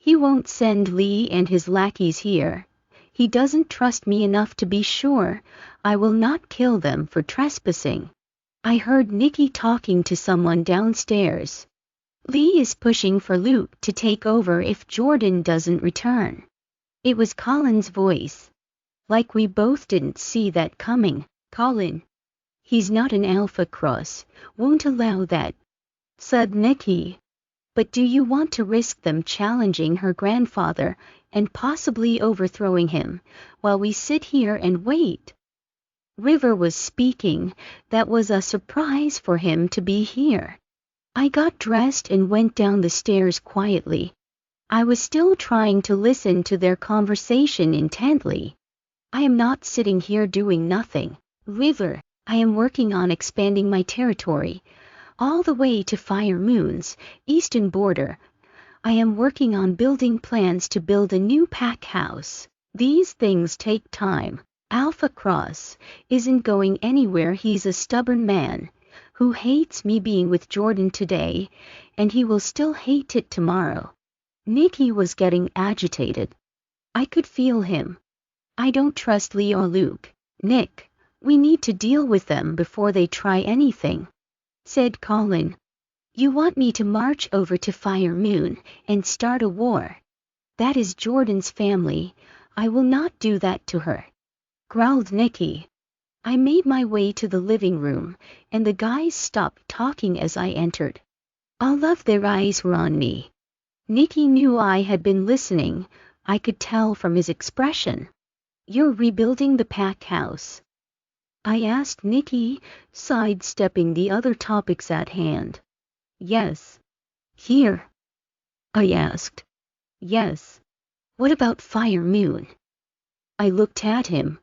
He won't send Lee and his lackeys here. He doesn't trust me enough to be sure I will not kill them for trespassing. I heard Nikki talking to someone downstairs. Lee is pushing for Luke to take over if Jordan doesn't return. It was Colin's voice. Like we both didn't see that coming. Colin. He's not an alpha cross, won't allow that, said Nikki. But do you want to risk them challenging her grandfather and possibly overthrowing him while we sit here and wait? River was speaking. That was a surprise for him to be here. I got dressed and went down the stairs quietly. I was still trying to listen to their conversation intently. I am not sitting here doing nothing, River. I am working on expanding my territory, all the way to Fire Moon's eastern border. I am working on building plans to build a new pack house. These things take time. Alpha Cross isn't going anywhere. He's a stubborn man who hates me being with Jordan today, and he will still hate it tomorrow. Nikki was getting agitated. I could feel him. I don't trust Lee or Luke. Nick, we need to deal with them before they try anything, said Colin. You want me to march over to Fire Moon and start a war? That is Jordan's family. I will not do that to her, growled Nikki. I made my way to the living room, and the guys stopped talking as I entered. All of their eyes were on me. Nikki knew I had been listening. I could tell from his expression. You're rebuilding the pack house? I asked Nikki, sidestepping the other topics at hand. Yes. Here? I asked. Yes. What about Fire Moon? I looked at him.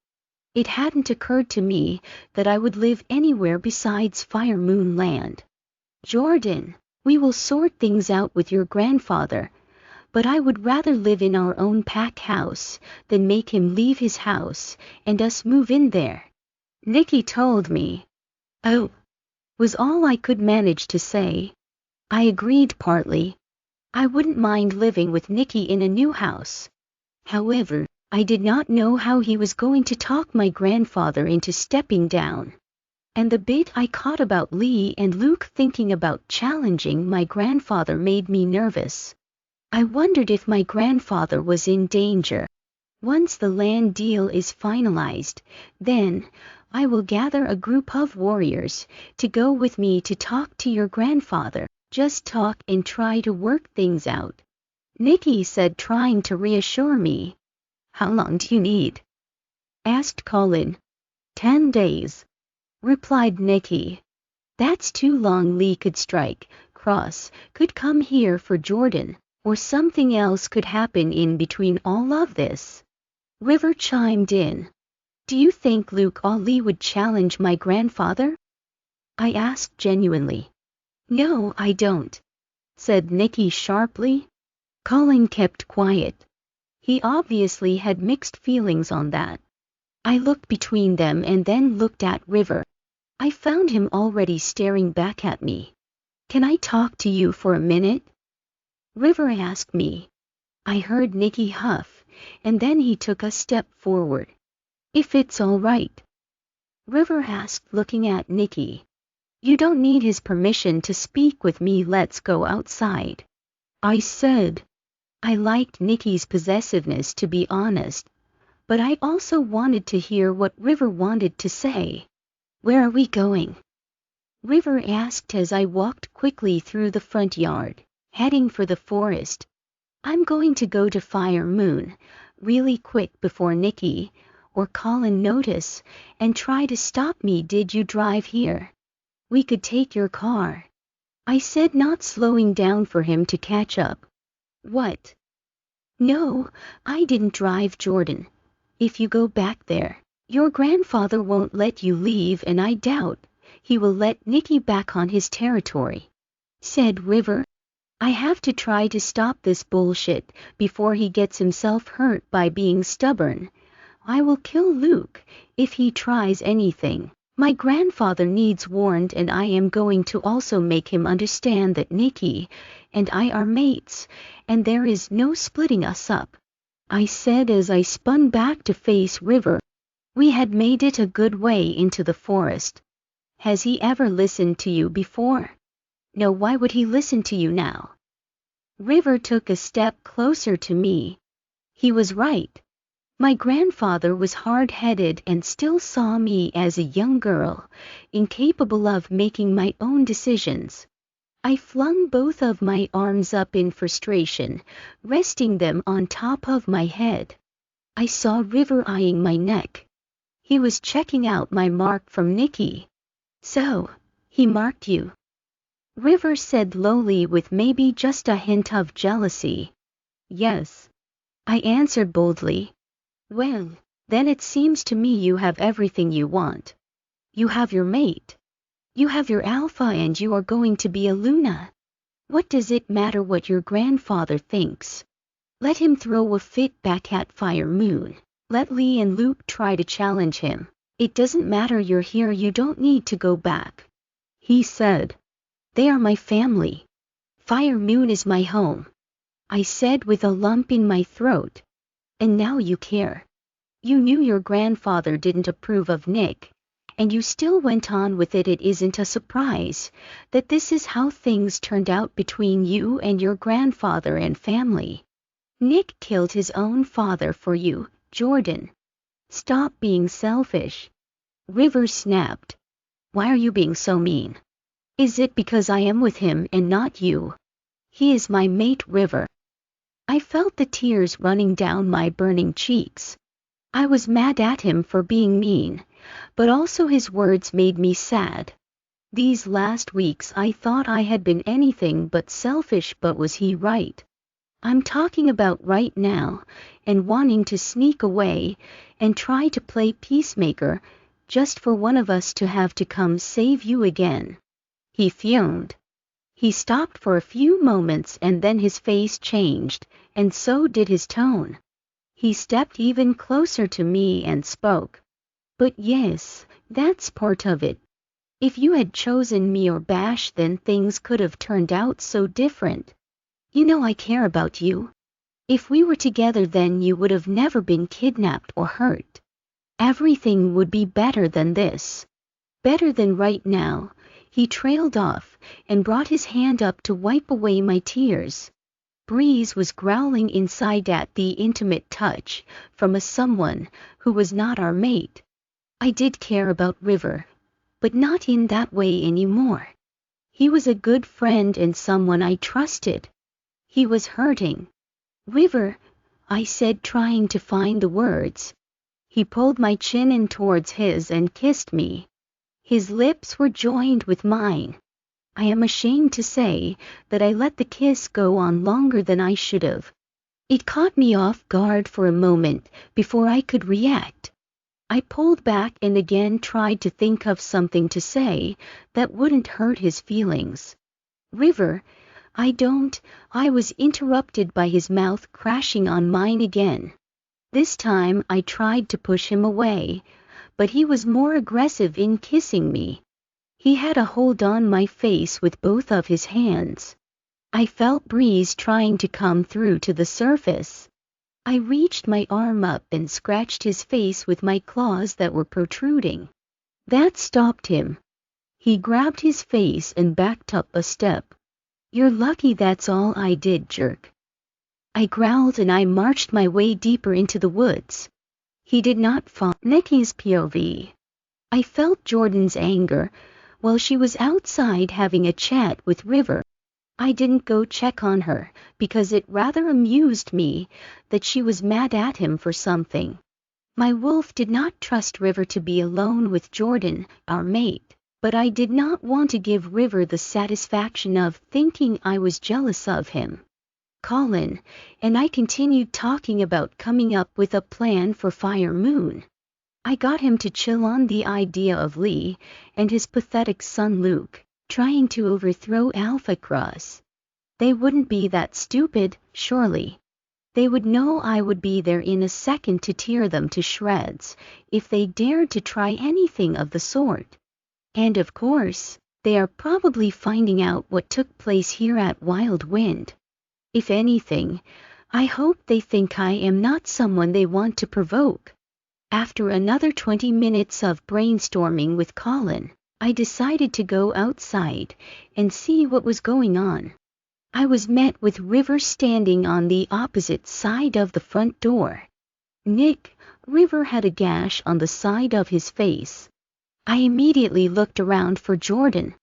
It hadn't occurred to me that I would live anywhere besides Fire Moon Land. Jordan, we will sort things out with your grandfather, but I would rather live in our own pack house than make him leave his house and us move in there, Nikki told me. Oh, was all I could manage to say. I agreed partly. I wouldn't mind living with Nikki in a new house. However, I did not know how he was going to talk my grandfather into stepping down. And the bit I caught about Lee and Luke thinking about challenging my grandfather made me nervous. I wondered if my grandfather was in danger. Once the land deal is finalized, then I will gather a group of warriors to go with me to talk to your grandfather. Just talk and try to work things out, Nikki said, trying to reassure me. How long do you need? Asked Colin. 10 days, replied Nikki. That's too long. Lee could strike. Cross could come here for Jordan, or something else could happen in between all of this. River chimed in. Do you think Luke or Lee would challenge my grandfather? I asked genuinely. No, I don't, said Nikki sharply. Colin kept quiet. He obviously had mixed feelings on that. I looked between them and then looked at River. I found him already staring back at me. Can I talk to you for a minute? River asked me. I heard Nikki huff, and then he took a step forward. If it's all right, River asked, looking at Nikki. You don't need his permission to speak with me. Let's go outside, I said. I liked Nikki's possessiveness, to be honest, but I also wanted to hear what River wanted to say. Where are we going? River asked as I walked quickly through the front yard, heading for the forest. I'm going to go to Fire Moon, really quick, before Nikki or Colin notice and try to stop me. Did you drive here? We could take your car, I said, not slowing down for him to catch up. What? No, I didn't drive, Jordan. If you go back there, your grandfather won't let you leave, and I doubt he will let Nikki back on his territory, said River. I have to try to stop this bullshit before he gets himself hurt by being stubborn. I will kill Luke if he tries anything. My grandfather needs warned, and I am going to also make him understand that Nikki and I are mates, and there is no splitting us up," I said as I spun back to face River. We had made it a good way into the forest. "Has he ever listened to you before?" "No, why would he listen to you now?" River took a step closer to me. He was right. My grandfather was hard-headed and still saw me as a young girl, incapable of making my own decisions. I flung both of my arms up in frustration, resting them on top of my head. I saw River eyeing my neck. He was checking out my mark from Nikki. "So, he marked you?" River said lowly, with maybe just a hint of jealousy. "Yes," I answered boldly. "Well, then it seems to me you have everything you want. You have your mate. You have your alpha, and you are going to be a Luna. What does it matter what your grandfather thinks? Let him throw a fit back at Fire Moon. Let Lee and Luke try to challenge him. It doesn't matter, you're here, you don't need to go back," he said. "They are my family. Fire Moon is my home," I said with a lump in my throat. "And now you care. You knew your grandfather didn't approve of Nick, and you still went on with it. It isn't a surprise that this is how things turned out between you and your grandfather and family. Nick killed his own father for you, Jordan. Stop being selfish." River snapped. "Why are you being so mean? Is it because I am with him and not you? He is my mate, River." I felt the tears running down my burning cheeks. I was mad at him for being mean, but also his words made me sad. These last weeks I thought I had been anything but selfish, but was he right? I'm talking about right now, and wanting to sneak away and try to play peacemaker, just for one of us to have to come save you again. He fumed. He stopped for a few moments, and then his face changed, and so did his tone. He stepped even closer to me and spoke. "But yes, that's part of it. If you had chosen me or Bash, then things could have turned out so different. You know I care about you. If we were together, then you would have never been kidnapped or hurt. Everything would be better than this. Better than right now." He trailed off and brought his hand up to wipe away my tears. Breeze was growling inside at the intimate touch from a someone who was not our mate. I did care about River, but not in that way anymore. He was a good friend and someone I trusted. He was hurting. "River," I said, trying to find the words. He pulled my chin in towards his and kissed me. His lips were joined with mine. I am ashamed to say that I let the kiss go on longer than I should have. It caught me off guard for a moment before I could react. I pulled back and again tried to think of something to say that wouldn't hurt his feelings. "River, I was interrupted by his mouth crashing on mine again. This time I tried to push him away, but he was more aggressive in kissing me. He had a hold on my face with both of his hands. I felt Breeze trying to come through to the surface. I reached my arm up and scratched his face with my claws that were protruding. That stopped him. He grabbed his face and backed up a step. "You're lucky that's all I did, jerk." I growled and I marched my way deeper into the woods. He did not fall. Nikki's POV. I felt Jordan's anger while she was outside having a chat with River. I didn't go check on her because it rather amused me that she was mad at him for something. My wolf did not trust River to be alone with Jordan, our mate, but I did not want to give River the satisfaction of thinking I was jealous of him. Colin and I continued talking about coming up with a plan for Fire Moon. I got him to chill on the idea of Lee and his pathetic son Luke trying to overthrow Alpha Cross. They wouldn't be that stupid, surely. They would know I would be there in a second to tear them to shreds if they dared to try anything of the sort. And of course, they are probably finding out what took place here at Wild Wind. If anything, I hope they think I am not someone they want to provoke. After another 20 minutes of brainstorming with Colin, I decided to go outside and see what was going on. I was met with River standing on the opposite side of the front door. River had a gash on the side of his face. I immediately looked around for Jordan.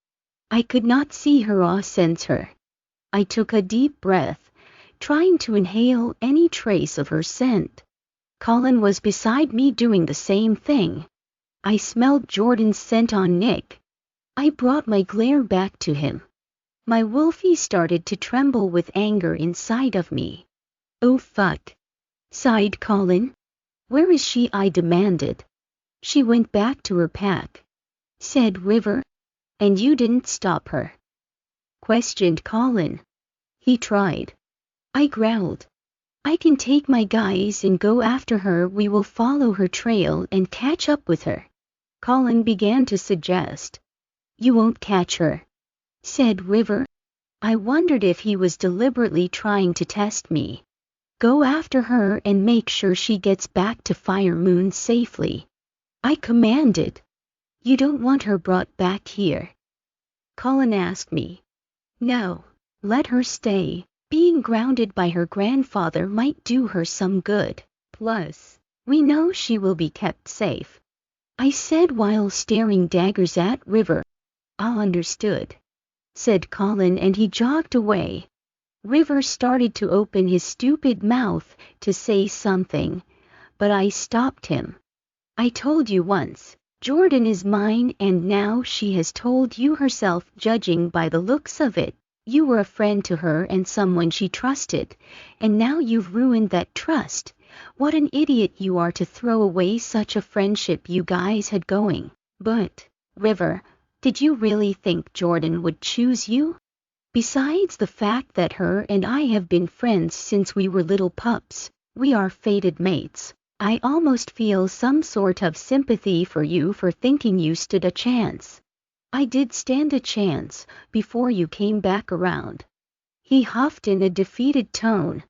I could not see her or sense her. I took a deep breath, trying to inhale any trace of her scent. Colin was beside me doing the same thing. I smelled Jordan's scent on Nick. I brought my glare back to him. My wolfie started to tremble with anger inside of me. "Oh fuck," sighed Colin. "Where is she?" I demanded. "She went back to her pack," said River. "And you didn't stop her?" questioned Colin. "He tried," I growled. "I can take my guys and go after her. We will follow her trail and catch up with her," Colin began to suggest. "You won't catch her," said River. I wondered if he was deliberately trying to test me. "Go after her and make sure she gets back to Fire Moon safely," I commanded. "You don't want her brought back here?" Colin asked me. "No, let her stay. Being grounded by her grandfather might do her some good. Plus, we know she will be kept safe," I said while staring daggers at River. "All understood," said Colin, and he jogged away. River started to open his stupid mouth to say something, but I stopped him. "I told you once, Jordan is mine, and now she has told you herself. Judging by the looks of it, you were a friend to her and someone she trusted, and now you've ruined that trust. What an idiot you are to throw away such a friendship you guys had going. But, River, did you really think Jordan would choose you? Besides the fact that her and I have been friends since we were little pups, we are fated mates. I almost feel some sort of sympathy for you for thinking you stood a chance." "I did stand a chance before you came back around," he huffed in a defeated tone.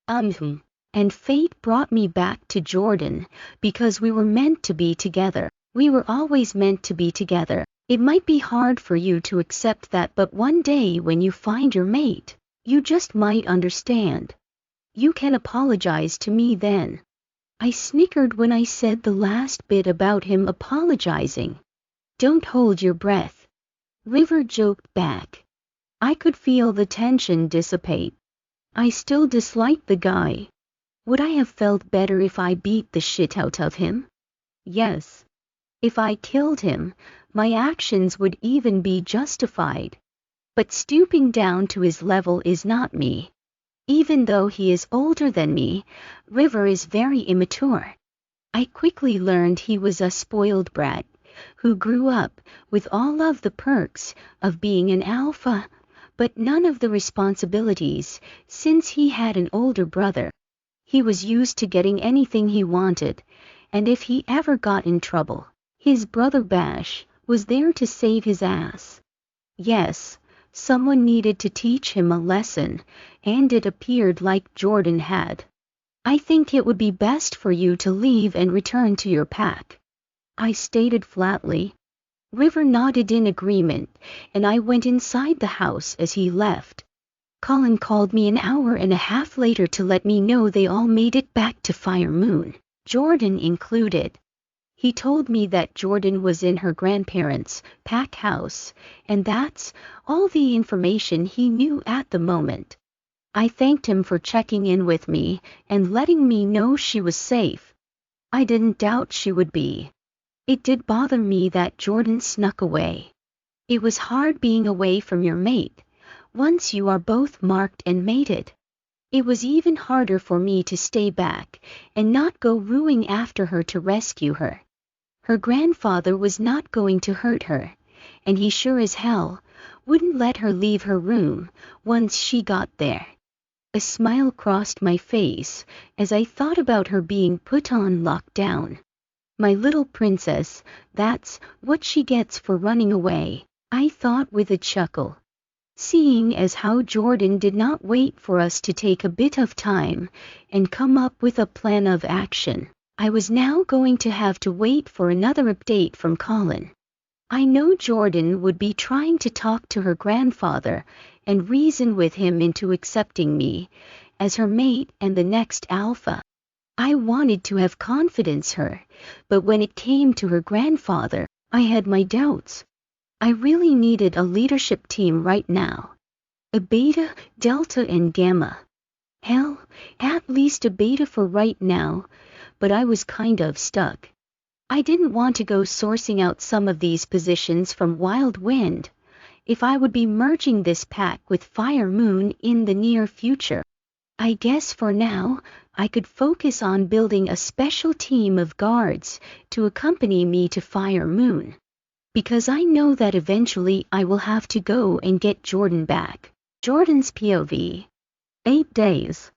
"And fate brought me back to Jordan because we were meant to be together. We were always meant to be together. It might be hard for you to accept that, but one day when you find your mate, you just might understand. You can apologize to me then." I snickered when I said the last bit about him apologizing. "Don't hold your breath," River joked back. I could feel the tension dissipate. I still disliked the guy. Would I have felt better if I beat the shit out of him? Yes. If I killed him, my actions would even be justified. But stooping down to his level is not me. Even though he is older than me, River is very immature. I quickly learned he was a spoiled brat who grew up with all of the perks of being an alpha, but none of the responsibilities since he had an older brother. He was used to getting anything he wanted, and if he ever got in trouble, his brother Bash was there to save his ass. Yes, someone needed to teach him a lesson, and it appeared like Jordan had. "I think it would be best for you to leave and return to your pack," I stated flatly. River nodded in agreement, and I went inside the house as he left. Colin called me an hour and a half later to let me know they all made it back to Fire Moon, Jordan included. He told me that Jordan was in her grandparents' pack house, and that's all the information he knew at the moment. I thanked him for checking in with me and letting me know she was safe. I didn't doubt she would be. It did bother me that Jordan snuck away. It was hard being away from your mate, once you are both marked and mated. It was even harder for me to stay back and not go ruing after her to rescue her. Her grandfather was not going to hurt her, and he sure as hell wouldn't let her leave her room once she got there. A smile crossed my face as I thought about her being put on lockdown. My little princess, that's what she gets for running away, I thought with a chuckle. Seeing as how Jordan did not wait for us to take a bit of time and come up with a plan of action, I was now going to have to wait for another update from Colin. I know Jordan would be trying to talk to her grandfather and reason with him into accepting me as her mate and the next alpha. I wanted to have confidence her, but when it came to her grandfather, I had my doubts. I really needed a leadership team right now. A beta, delta, and gamma. Hell, at least a beta for right now, but I was kind of stuck. I didn't want to go sourcing out some of these positions from Wild Wind if I would be merging this pack with Fire Moon in the near future. I guess for now, I could focus on building a special team of guards to accompany me to Fire Moon. Because I know that eventually I will have to go and get Jordan back. Jordan's POV. 8 days.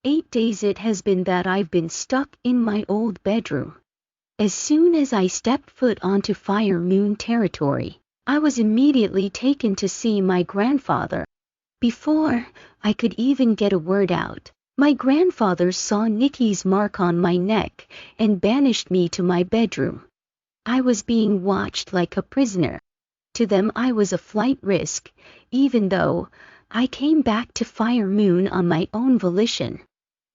8 days it has been that I've been stuck in my old bedroom. As soon as I stepped foot onto Fire Moon territory, I was immediately taken to see my grandfather. Before I could even get a word out, my grandfather saw Nikki's mark on my neck and banished me to my bedroom. I was being watched like a prisoner. To them I was a flight risk, even though I came back to Fire Moon on my own volition.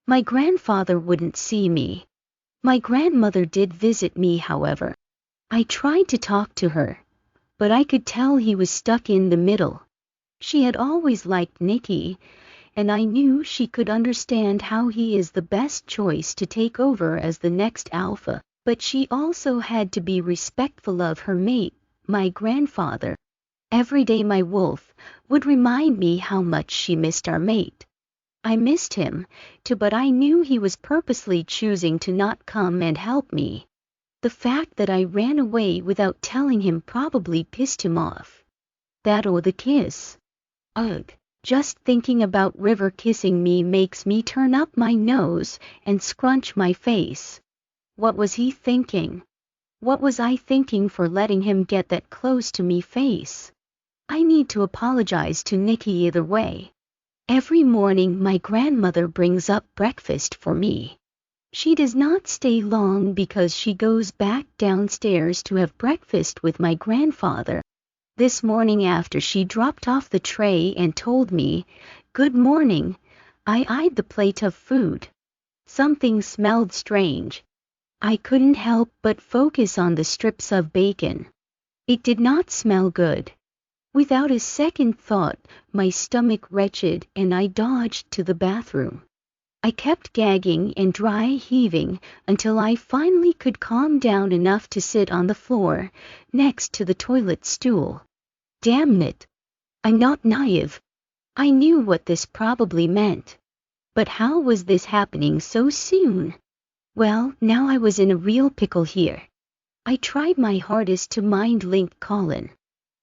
My grandfather wouldn't see me. My grandmother did visit me, however. I tried to talk to her, but I could tell he was stuck in the middle. She had always liked Nikki, and I knew she could understand how he is the best choice to take over as the next alpha. But she also had to be respectful of her mate, my grandfather. Every day my wolf would remind me how much she missed our mate. I missed him, too, but I knew he was purposely choosing to not come and help me. The fact that I ran away without telling him probably pissed him off. That or the kiss. Ugh, just thinking about River kissing me makes me turn up my nose and scrunch my face. What was he thinking? What was I thinking for letting him get that close to me face? I need to apologize to Nikki either way. Every morning my grandmother brings up breakfast for me. She does not stay long because she goes back downstairs to have breakfast with my grandfather. This morning after she dropped off the tray and told me, "Good morning," I eyed the plate of food. Something smelled strange. I couldn't help but focus on the strips of bacon. It did not smell good. Without a second thought, my stomach retched and I dodged to the bathroom. I kept gagging and dry heaving until I finally could calm down enough to sit on the floor next to the toilet stool. Damn it! I'm not naive. I knew what this probably meant. But how was this happening so soon? Well, now I was in a real pickle here. I tried my hardest to mind-link Colin.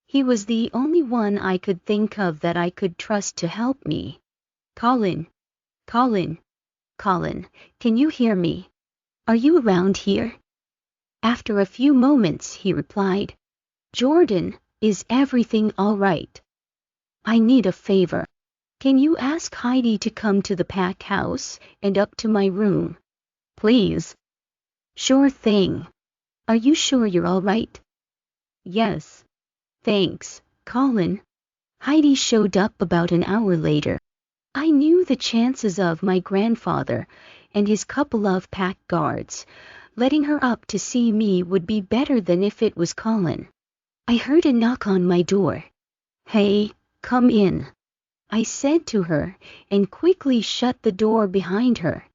He was the only one I could think of that I could trust to help me. Colin, Colin, Colin, can you hear me? Are you around here? After a few moments he replied, "Jordan, is everything all right? I need a favor. Can you ask Heidi to come to the pack house and up to my room? Please." "Sure thing. Are you sure you're all right?" "Yes. Thanks, Colin." Heidi showed up about an hour later. I knew the chances of my grandfather and his couple of pack guards letting her up to see me would be better than if it was Colin. I heard a knock on my door. "Hey, come in," I said to her, and quickly shut the door behind her.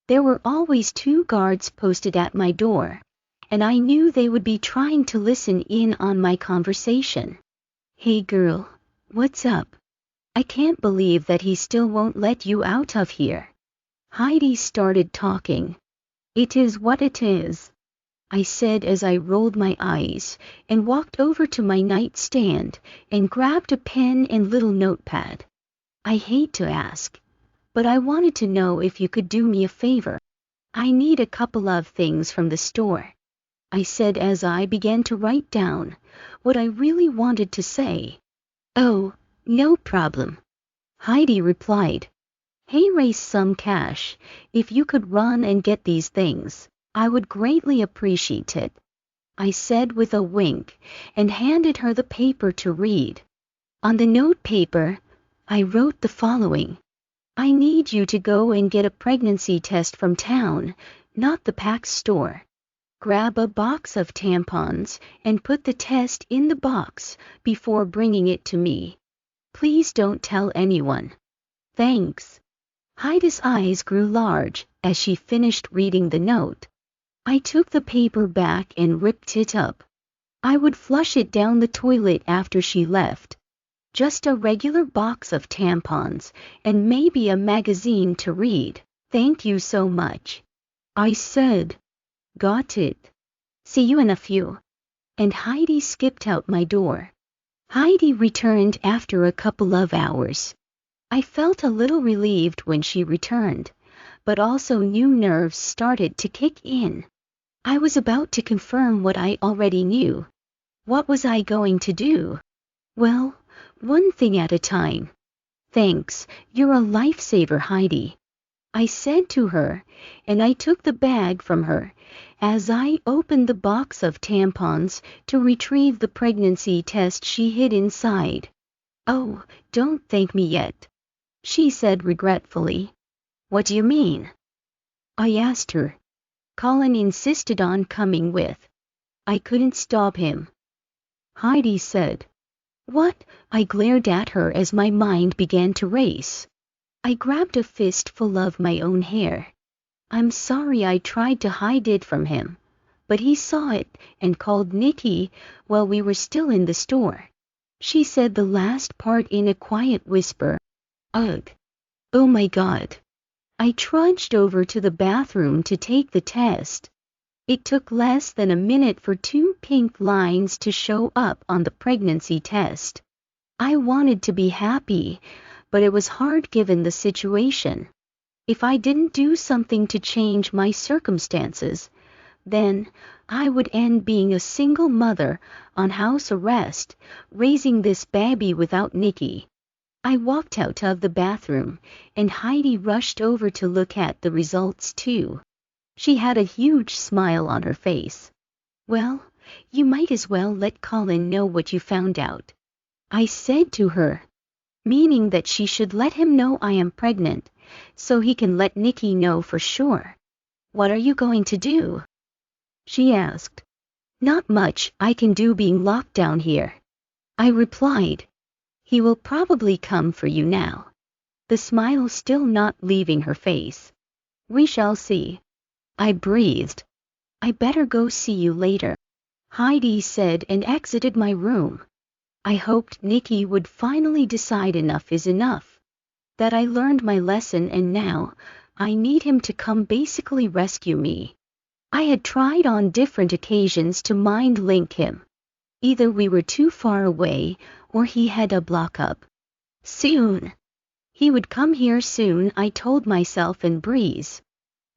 There were always 2 guards posted at my door, and I knew they would be trying to listen in on my conversation. "Hey girl, what's up? I can't believe that he still won't let you out of here." Heidi started talking. "It is what it is," I said as I rolled my eyes and walked over to my nightstand and grabbed a pen and little notepad. "I hate to ask, but I wanted to know if you could do me a favor. I need a couple of things from the store," I said as I began to write down what I really wanted to say. "Oh, no problem," Heidi replied. "Hey, raise some cash. If you could run and get these things, I would greatly appreciate it," I said with a wink and handed her the paper to read. On the note paper, I wrote the following. "I need you to go and get a pregnancy test from town, not the PAX store. Grab a box of tampons and put the test in the box before bringing it to me. Please don't tell anyone. Thanks." Heidi's eyes grew large as she finished reading the note. I took the paper back and ripped it up. I would flush it down the toilet after she left. Just a regular box of tampons and maybe a magazine to read. "Thank you so much," I said. "Got it. See you in a few." And Heidi skipped out my door. Heidi returned after a couple of hours. I felt a little relieved when she returned, but also new nerves started to kick in. I was about to confirm what I already knew. What was I going to do? Well, one thing at a time. "Thanks, you're a lifesaver, Heidi," I said to her, and I took the bag from her as I opened the box of tampons to retrieve the pregnancy test she hid inside. "Oh, don't thank me yet," she said regretfully. "What do you mean?" I asked her. "Colin insisted on coming with. I couldn't stop him," Heidi said. "What?" I glared at her as my mind began to race. I grabbed a fistful of my own hair. "I'm sorry I tried to hide it from him, but he saw it and called Nikki while we were still in the store." She said the last part in a quiet whisper. "Ugh. Oh my God." I trudged over to the bathroom to take the test. It took less than a minute for 2 pink lines to show up on the pregnancy test. I wanted to be happy, but it was hard given the situation. If I didn't do something to change my circumstances, then I would end being a single mother on house arrest, raising this baby without Nikki. I walked out of the bathroom, and Heidi rushed over to look at the results too. She had a huge smile on her face. "Well, you might as well let Colin know what you found out," I said to her, meaning that she should let him know I am pregnant, so he can let Nikki know for sure. "What are you going to do?" she asked. "Not much I can do being locked down here," I replied. "He will probably come for you now," the smile still not leaving her face. "We shall see," I breathed. "I better go see you later," Heidi said and exited my room. I hoped Nikki would finally decide enough is enough. That I learned my lesson and now I need him to come basically rescue me. I had tried on different occasions to mind link him. Either we were too far away or he had a block up. Soon. He would come here soon, I told myself and breeze.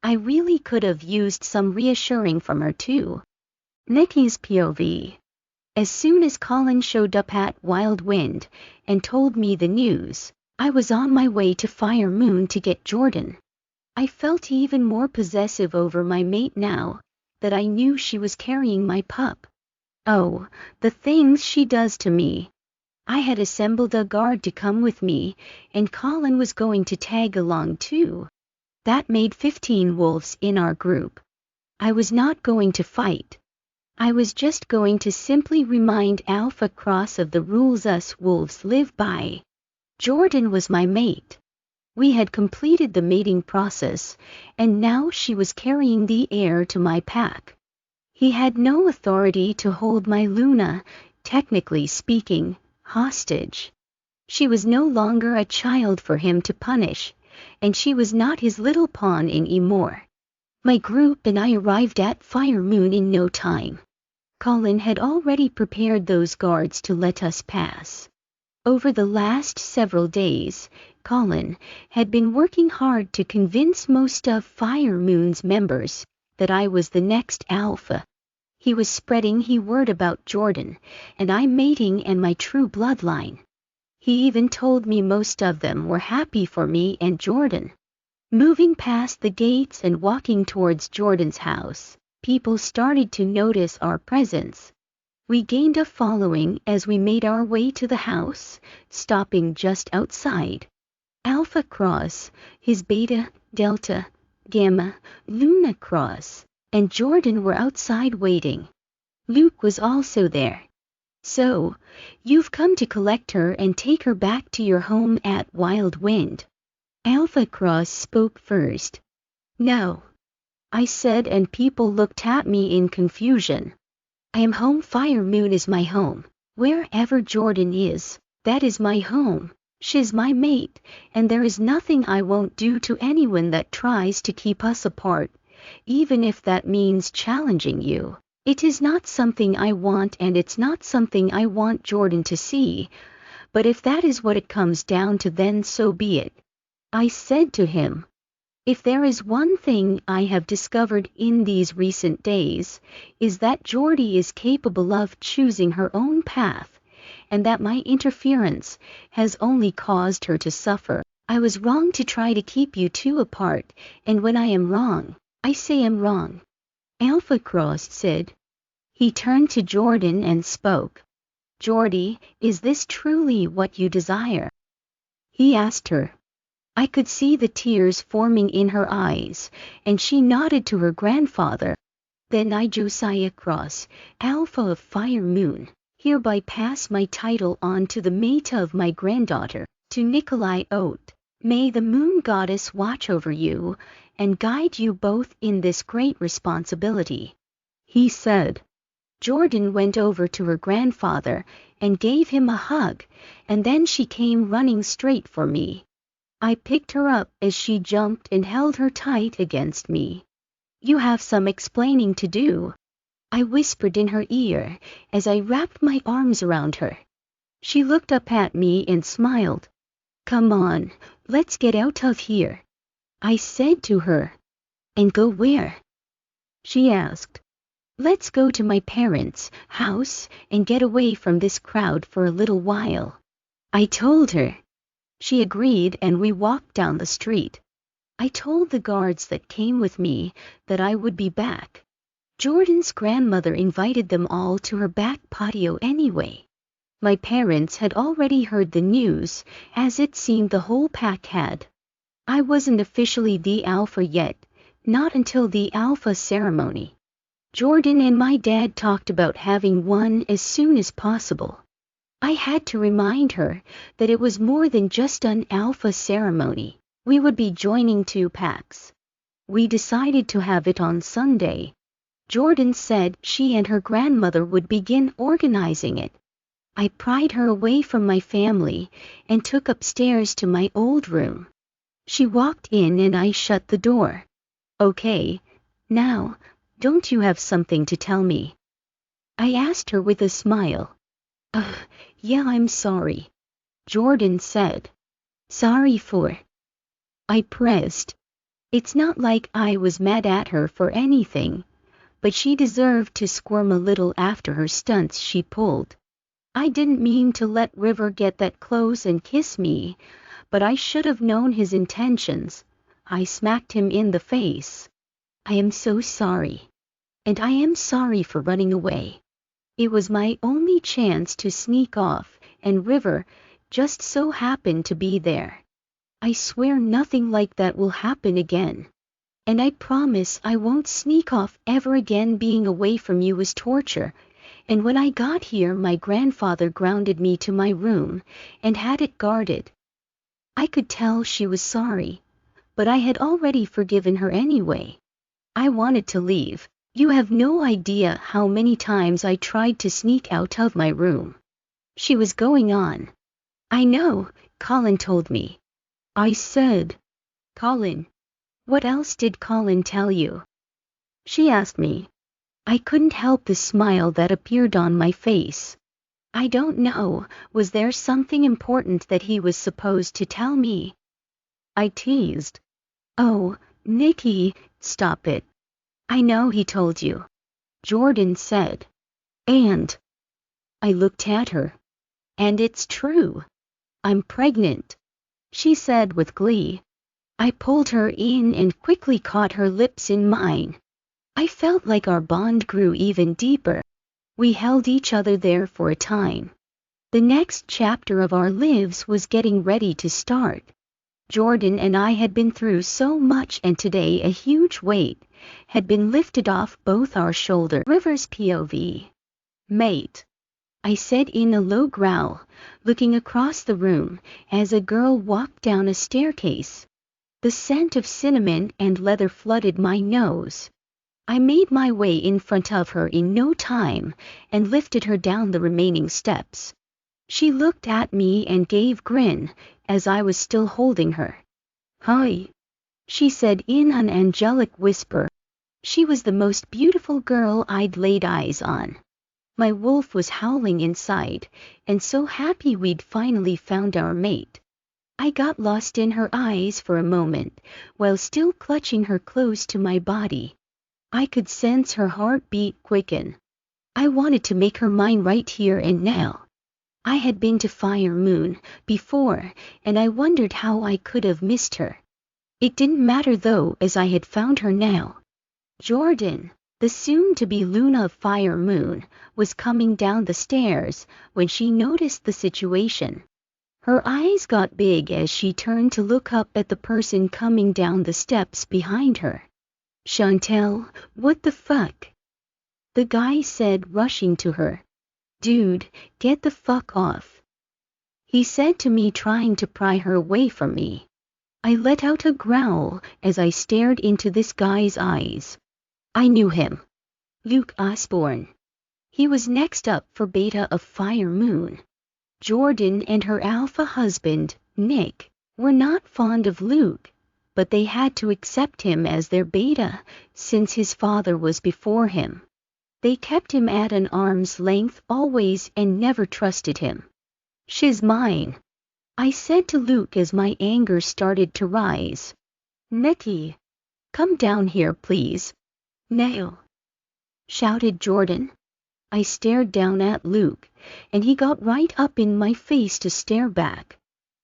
I really could have used some reassuring from her too. Nikki's POV. As soon as Colin showed up at Wild Wind and told me the news, I was on my way to Fire Moon to get Jordan. I felt even more possessive over my mate now that I knew she was carrying my pup. Oh, the things she does to me. I had assembled a guard to come with me, and Colin was going to tag along too. That made 15 wolves in our group. I was not going to fight. I was just going to simply remind Alpha Cross of the rules us wolves live by. Jordan was my mate. We had completed the mating process, and now she was carrying the heir to my pack. He had no authority to hold my Luna, technically speaking, hostage. She was no longer a child for him to punish, and she was not his little pawn anymore. My group and I arrived at Fire Moon in no time. Colin had already prepared those guards to let us pass. Over the last several days, Colin, had been working hard to convince most of Fire Moon's members that I was the next alpha. He was spreading the word about Jordan, and I'm mating and my true bloodline. He even told me most of them were happy for me and Jordan. Moving past the gates and walking towards Jordan's house, people started to notice our presence. We gained a following as we made our way to the house, stopping just outside. Alpha Cross, his Beta, Delta, Gamma, Luna Cross, and Jordan were outside waiting. Luke was also there. So, you've come to collect her and take her back to your home at Wild Wind. Alpha Cross spoke first. No, I said, and people looked at me in confusion. I am home. Fire Moon is my home. Wherever Jordan is, that is my home. She's my mate, and there is nothing I won't do to anyone that tries to keep us apart, even if that means challenging you. It is not something I want, and it's not something I want Jordan to see, but if that is what it comes down to, then so be it. I said to him, if there is one thing I have discovered in these recent days, is that Jordy is capable of choosing her own path, and that my interference has only caused her to suffer. I was wrong to try to keep you two apart, and when I am wrong, I say I'm wrong. Alpha Cross said. He turned to Jordan and spoke. Jordy, is this truly what you desire? He asked her. I could see the tears forming in her eyes, and she nodded to her grandfather. Then I, Josiah Cross, Alpha of Fire Moon, hereby pass my title on to the mate of my granddaughter, to Nikolai Oat. May the Moon Goddess watch over you, and guide you both in this great responsibility, he said. Jordan went over to her grandfather and gave him a hug, and then she came running straight for me. I picked her up as she jumped and held her tight against me. You have some explaining to do, I whispered in her ear as I wrapped my arms around her. She looked up at me and smiled. Come on, let's get out of here, I said to her. And go where? She asked. Let's go to my parents' house and get away from this crowd for a little while, I told her. She agreed, and we walked down the street. I told the guards that came with me that I would be back. Jordan's grandmother invited them all to her back patio anyway. My parents had already heard the news, as it seemed the whole pack had. I wasn't officially the alpha yet, not until the alpha ceremony. Jordan and my dad talked about having one as soon as possible. I had to remind her that it was more than just an alpha ceremony. We would be joining 2 packs. We decided to have it on Sunday. Jordan said she and her grandmother would begin organizing it. I pried her away from my family and took upstairs to my old room. She walked in and I shut the door. Okay, now, don't you have something to tell me? I asked her with a smile. Yeah, I'm sorry, Jordan said. Sorry for? I pressed. It's not like I was mad at her for anything, but she deserved to squirm a little after her stunts she pulled. I didn't mean to let River get that close and kiss me, but I should have known his intentions. I smacked him in the face. I am so sorry. And I am sorry for running away. It was my only chance to sneak off, and River just so happened to be there. I swear nothing like that will happen again. And I promise I won't sneak off ever again. Being away from you was torture, and when I got here my grandfather grounded me to my room and had it guarded. I could tell she was sorry, but I had already forgiven her anyway. I wanted to leave. You have no idea how many times I tried to sneak out of my room. She was going on. I know, Colin told me. I said. Colin? What else did Colin tell you? She asked me. I couldn't help the smile that appeared on my face. I don't know, was there something important that he was supposed to tell me? I teased. Oh, Nikki, stop it. I know he told you, Jordan said. And I looked at her. And it's true. I'm pregnant, she said with glee. I pulled her in and quickly caught her lips in mine. I felt like our bond grew even deeper. We held each other there for a time. The next chapter of our lives was getting ready to start. Jordan and I had been through so much, and today a huge weight had been lifted off both our shoulders. River's POV. Mate, I said in a low growl, looking across the room as a girl walked down a staircase. The scent of cinnamon and leather flooded my nose. I made my way in front of her in no time and lifted her down the remaining steps. She looked at me and gave a grin as I was still holding her. Hi, she said in an angelic whisper. She was the most beautiful girl I'd laid eyes on. My wolf was howling inside, and so happy we'd finally found our mate. I got lost in her eyes for a moment, while still clutching her close to my body. I could sense her heartbeat quicken. I wanted to make her mine right here and now. I had been to Fire Moon before, and I wondered how I could have missed her. It didn't matter though, as I had found her now. Jordan, the soon-to-be Luna of Fire Moon, was coming down the stairs when she noticed the situation. Her eyes got big as she turned to look up at the person coming down the steps behind her. Chantel, what the fuck? The guy said, rushing to her. Dude, get the fuck off, he said to me, trying to pry her away from me. I let out a growl as I stared into this guy's eyes. I knew him. Luke Osborne. He was next up for beta of Fire Moon. Jordan and her alpha husband, Nick, were not fond of Luke, but they had to accept him as their beta since his father was before him. They kept him at an arm's length always and never trusted him. She's mine, I said to Luke as my anger started to rise. Nikki, come down here please. No, shouted Jordan. I stared down at Luke, and he got right up in my face to stare back.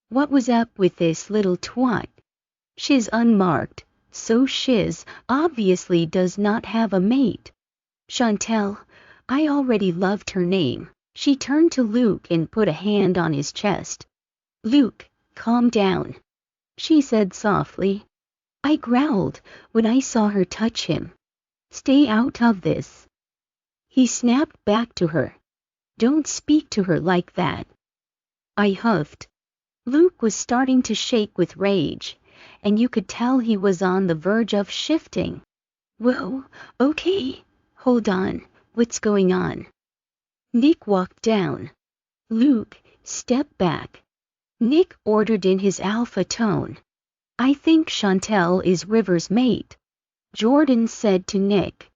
What was up with this little twat? She's unmarked, so shiz obviously does not have a mate. Chantel, I already loved her name. She turned to Luke and put a hand on his chest. Luke, calm down, she said softly. I growled when I saw her touch him. Stay out of this, he snapped back to her. Don't speak to her like that. I huffed. Luke was starting to shake with rage, and you could tell he was on the verge of shifting. Whoa, okay, hold on, what's going on? Nick walked down. Luke, step back, Nick ordered in his alpha tone. I think Chantel is River's mate, Jordan said to Nick.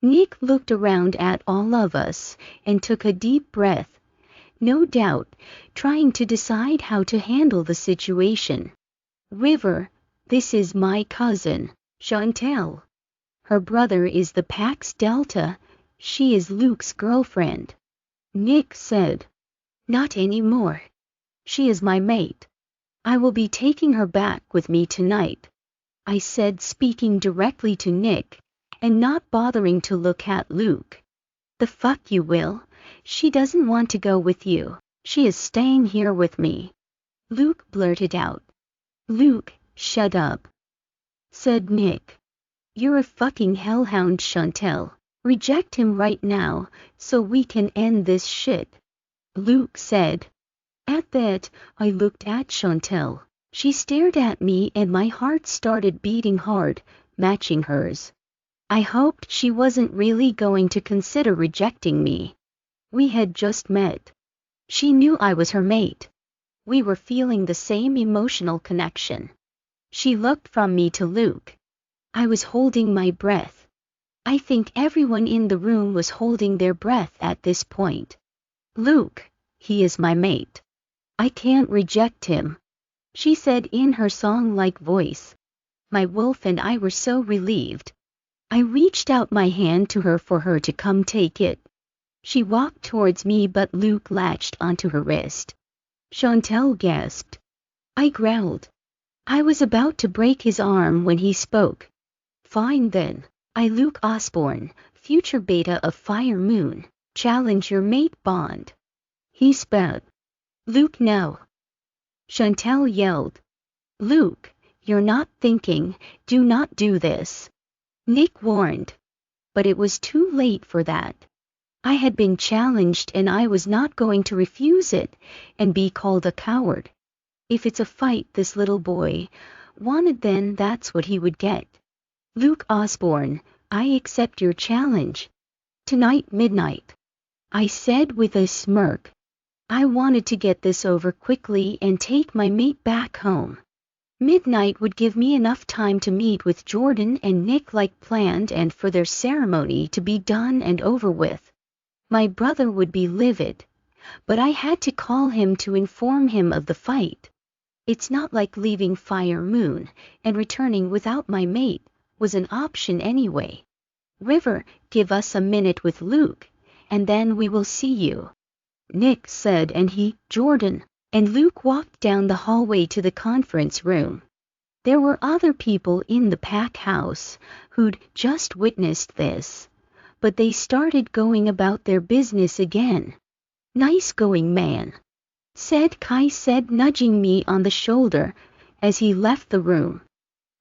Nick looked around at all of us and took a deep breath, no doubt trying to decide how to handle the situation. River, this is my cousin, Chantel. Her brother is the Pax Delta. She is Luke's girlfriend. Nick said. Not anymore. She is my mate. I will be taking her back with me tonight, I said, speaking directly to Nick and not bothering to look at Luke. The fuck you will. She doesn't want to go with you. She is staying here with me, Luke blurted out. Luke, shut up, said Nick. You're a fucking hellhound, Chantel. Reject him right now so we can end this shit, Luke said. At that, I looked at Chantel. She stared at me and my heart started beating hard, matching hers. I hoped she wasn't really going to consider rejecting me. We had just met. She knew I was her mate. We were feeling the same emotional connection. She looked from me to Luke. I was holding my breath. I think everyone in the room was holding their breath at this point. Luke, He is my mate. I can't reject him, she said in her song-like voice. My wolf and I were so relieved. I reached out my hand to her for her to come take it. She walked towards me, but Luke latched onto her wrist. Chantal gasped. I growled. I was about to break his arm when he spoke. Fine then. I, Luke Osborne, future beta of Fire Moon, challenge your mate bond. He spat. Luke, no. Chantal yelled. Luke, you're not thinking, do not do this. Nick warned. But it was too late for that. I had been challenged and I was not going to refuse it and be called a coward. If it's a fight this little boy wanted, then that's what he would get. Luke Osborne, I accept your challenge. Tonight midnight, I said with a smirk. I wanted to get this over quickly and take my mate back home. Midnight would give me enough time to meet with Jordan and Nick like planned and for their ceremony to be done and over with. My brother would be livid, but I had to call him to inform him of the fight. It's not like leaving Fire Moon and returning without my mate was an option anyway. River, give us a minute with Luke, and then we will see you, Nick said, and he, Jordan, and Luke walked down the hallway to the conference room. There were other people in the pack house who'd just witnessed this, but they started going about their business again. Nice going, man, said Kai, nudging me on the shoulder as he left the room.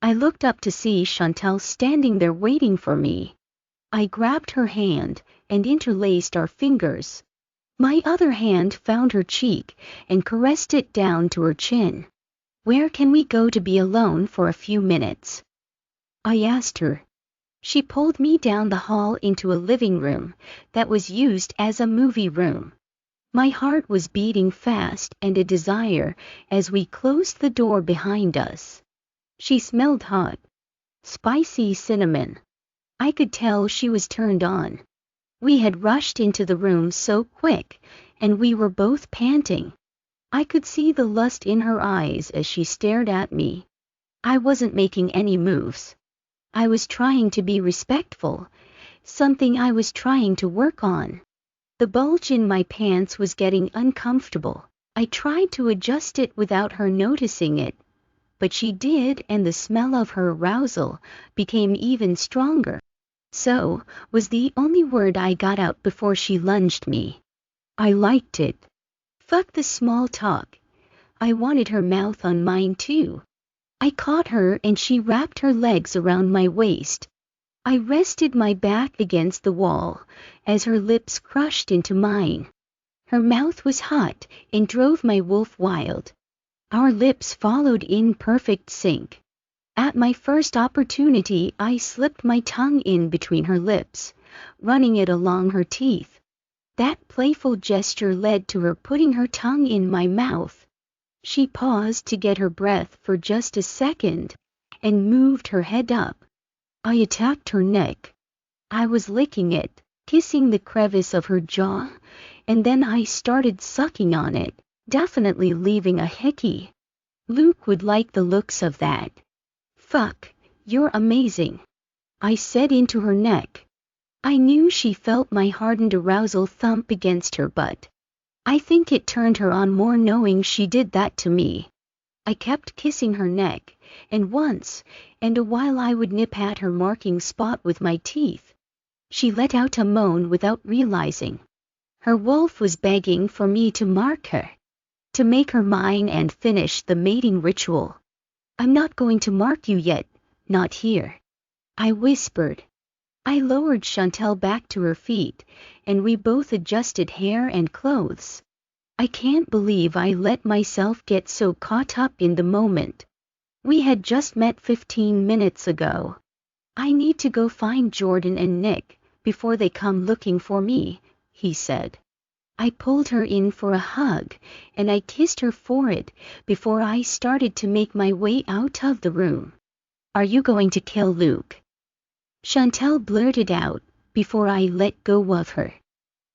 I looked up to see Chantal standing there waiting for me. I grabbed her hand and interlaced our fingers. My other hand found her cheek and caressed it down to her chin. Where can we go to be alone for a few minutes? I asked her. She pulled me down the hall into a living room that was used as a movie room. My heart was beating fast and a desire as we closed the door behind us. She smelled hot. Spicy cinnamon. I could tell she was turned on. We had rushed into the room so quick, and we were both panting. I could see the lust in her eyes as she stared at me. I wasn't making any moves. I was trying to be respectful, something I was trying to work on. The bulge in my pants was getting uncomfortable. I tried to adjust it without her noticing it, but she did, and the smell of her arousal became even stronger. So, was the only word I got out before she lunged me. I liked it. Fuck the small talk. I wanted her mouth on mine too. I caught her and she wrapped her legs around my waist. I rested my back against the wall as her lips crushed into mine. Her mouth was hot and drove my wolf wild. Our lips followed in perfect sync. At my first opportunity, I slipped my tongue in between her lips, running it along her teeth. That playful gesture led to her putting her tongue in my mouth. She paused to get her breath for just a second and moved her head up. I attacked her neck. I was licking it, kissing the crevice of her jaw, and then I started sucking on it, definitely leaving a hickey. Luke would like the looks of that. Fuck, you're amazing, I said into her neck. I knew she felt my hardened arousal thump against her butt. I think it turned her on more knowing she did that to me. I kept kissing her neck, and once and a while I would nip at her marking spot with my teeth. She let out a moan without realizing. Her wolf was begging for me to mark her, to make her mine and finish the mating ritual. I'm not going to mark you yet, not here, I whispered. I lowered Chantal back to her feet, and we both adjusted hair and clothes. I can't believe I let myself get so caught up in the moment. We had just met 15 minutes ago. I need to go find Jordan and Nick before they come looking for me, he said. I pulled her in for a hug, and I kissed her forehead before I started to make my way out of the room. Are you going to kill Luke? Chantal blurted out before I let go of her.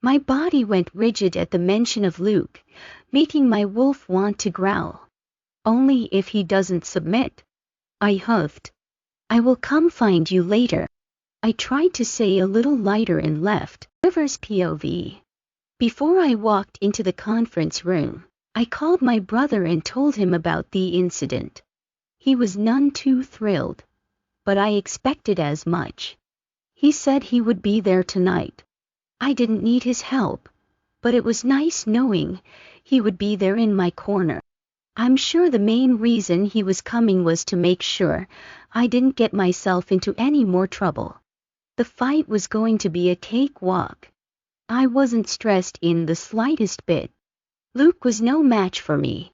My body went rigid at the mention of Luke, making my wolf want to growl. Only if he doesn't submit. I huffed. I will come find you later. I tried to say a little lighter and left River's POV. Before I walked into the conference room, I called my brother and told him about the incident. He was none too thrilled, but I expected as much. He said he would be there tonight. I didn't need his help, but it was nice knowing he would be there in my corner. I'm sure the main reason he was coming was to make sure I didn't get myself into any more trouble. The fight was going to be a cakewalk. I wasn't stressed in the slightest bit. Luke was no match for me.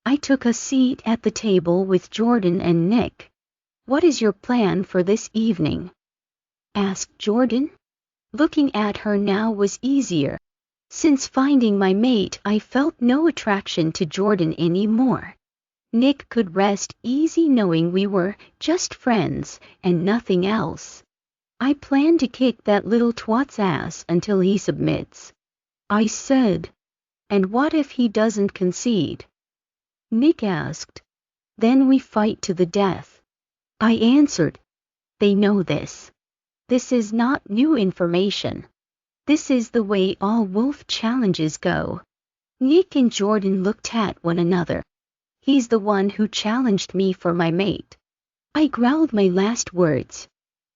I took a seat at the table with Jordan and Nick. "What is your plan for this evening?" asked Jordan. Looking at her now was easier. Since finding my mate, I felt no attraction to Jordan anymore. Nick could rest easy knowing we were just friends and nothing else. "I plan to kick that little twat's ass until he submits," I said. "And what if he doesn't concede?" Nick asked. "Then we fight to the death," I answered. "They know this. This is not new information. This is the way all wolf challenges go." Nick and Jordan looked at one another. "He's the one who challenged me for my mate." I growled my last words.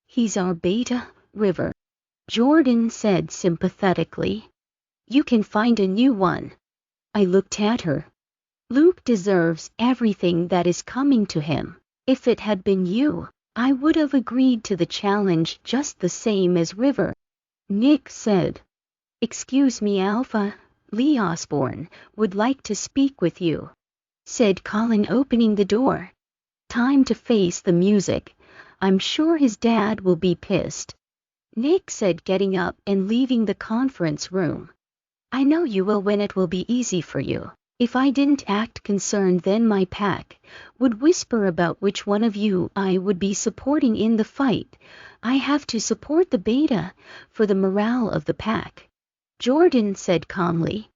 "He's our beta, River," Jordan said sympathetically. "You can find a new one." I looked at her. "Luke deserves everything that is coming to him. If it had been you, I would have agreed to the challenge just the same as River," Nick said. "Excuse me, Alpha, Lee Osborne would like to speak with you," said Colin, opening the door. "Time to face the music. I'm sure his dad will be pissed," Nick said, getting up and leaving the conference room. "I know you will when it will be easy for you." If I didn't act concerned, then my pack would whisper about which one of you I would be supporting in the fight. "I have to support the beta for the morale of the pack," Jordan said calmly.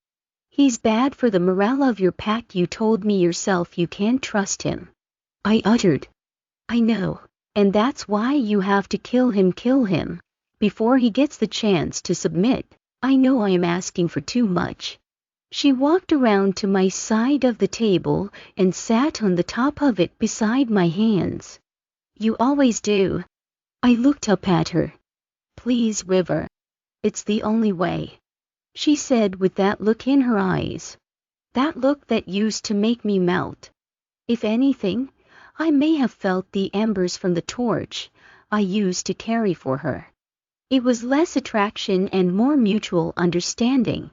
"He's bad for the morale of your pack. You told me yourself you can't trust him," I uttered. "I know, and that's why you have to kill him, before he gets the chance to submit." "I know I am asking for too much." She walked around to my side of the table and sat on the top of it beside my hands. "You always do." I looked up at her. "Please, River. It's the only way," she said with that look in her eyes. That look that used to make me melt. If anything, I may have felt the embers from the torch I used to carry for her. It was less attraction and more mutual understanding.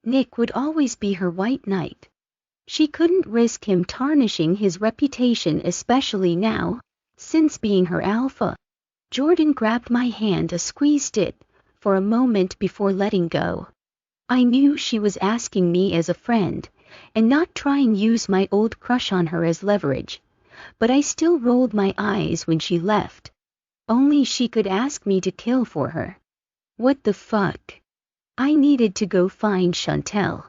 Nick would always be her white knight. She couldn't risk him tarnishing his reputation, especially now, since being her alpha. Jordan grabbed my hand and squeezed it for a moment before letting go. I knew she was asking me as a friend, and not trying to use my old crush on her as leverage, but I still rolled my eyes when she left. Only she could ask me to kill for her. What the fuck? I needed to go find Chantel.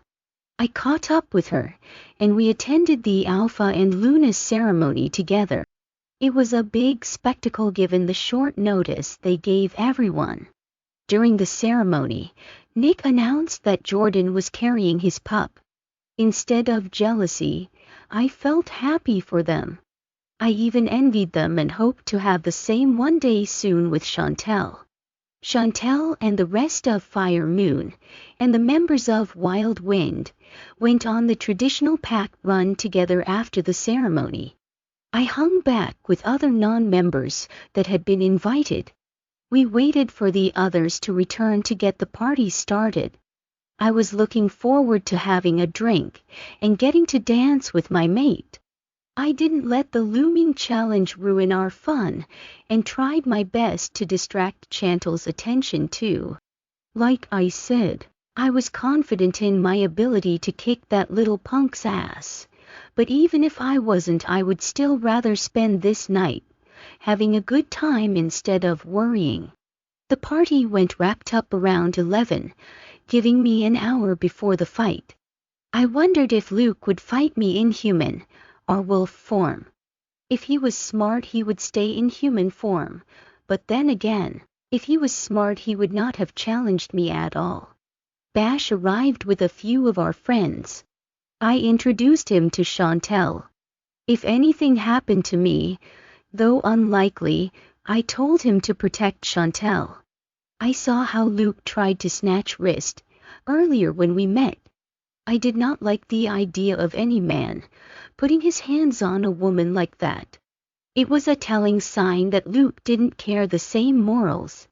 I caught up with her, and we attended the Alpha and Luna ceremony together. It was a big spectacle given the short notice they gave everyone. During the ceremony, Nick announced that Jordan was carrying his pup. Instead of jealousy, I felt happy for them. I even envied them and hoped to have the same one day soon with Chantel. Chantel and the rest of Fire Moon and the members of Wild Wind went on the traditional pack run together after the ceremony. I hung back with other non-members that had been invited. We waited for the others to return to get the party started. I was looking forward to having a drink and getting to dance with my mate. I didn't let the Looming challenge ruin our fun and tried my best to distract Chantel's attention too. Like I said, I was confident in my ability to kick that little punk's ass, but even if I wasn't, I would still rather spend this night having a good time instead of worrying. The party went wrapped up around 11, giving me an hour before the fight. I wondered if Luke would fight me in human or wolf form. If he was smart, he would stay in human form, but then again, if he was smart, he would not have challenged me at all. Bash arrived with a few of our friends. I introduced him to Chantel. If anything happened to me, though unlikely, I told him to protect Chantel. I saw how Luke tried to snatch wrist earlier when we met. I did not like the idea of any man putting his hands on a woman like that. It was a telling sign that Luke didn't care the same morals.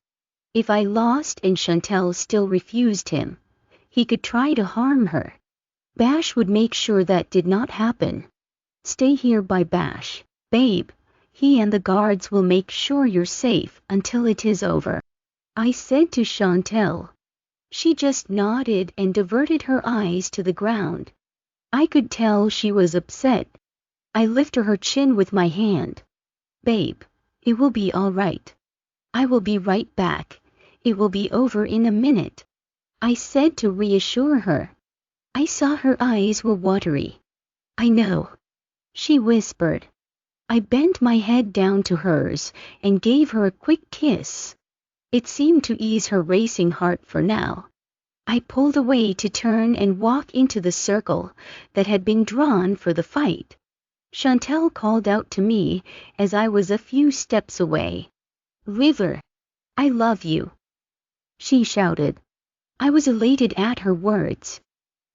If I lost and Chantel still refused him, he could try to harm her. Bash would make sure that did not happen. Stay here by Bash, babe. He and the guards will make sure you're safe until it is over, I said to Chantel. She just nodded and diverted her eyes to the ground. I could tell she was upset. I lifted her chin with my hand. Babe, it will be all right. I will be right back. It will be over in a minute, I said to reassure her. I saw her eyes were watery. I know, she whispered. I bent my head down to hers and gave her a quick kiss. It seemed to ease her racing heart for now. I pulled away to turn and walk into the circle that had been drawn for the fight. Chantel called out to me as I was a few steps away. River, I love you, she shouted. I was elated at her words.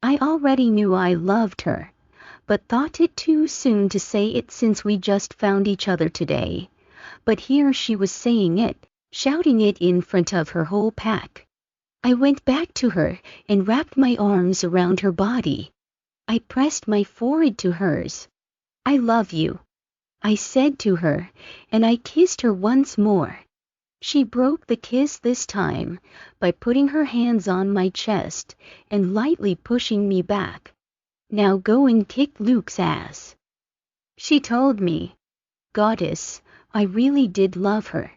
I already knew I loved her, but thought it too soon to say it since we just found each other today. But here she was saying it, shouting it in front of her whole pack. I went back to her and wrapped my arms around her body. I pressed my forehead to hers. I love you, I said to her, and I kissed her once more. She broke the kiss this time by putting her hands on my chest and lightly pushing me back. Now go and kick Luke's ass, she told me. Goddess, I really did love her.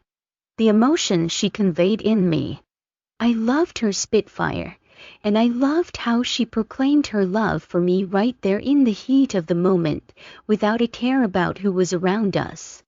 The emotion she conveyed in me. I loved her spitfire, and I loved how she proclaimed her love for me right there in the heat of the moment, without a care about who was around us.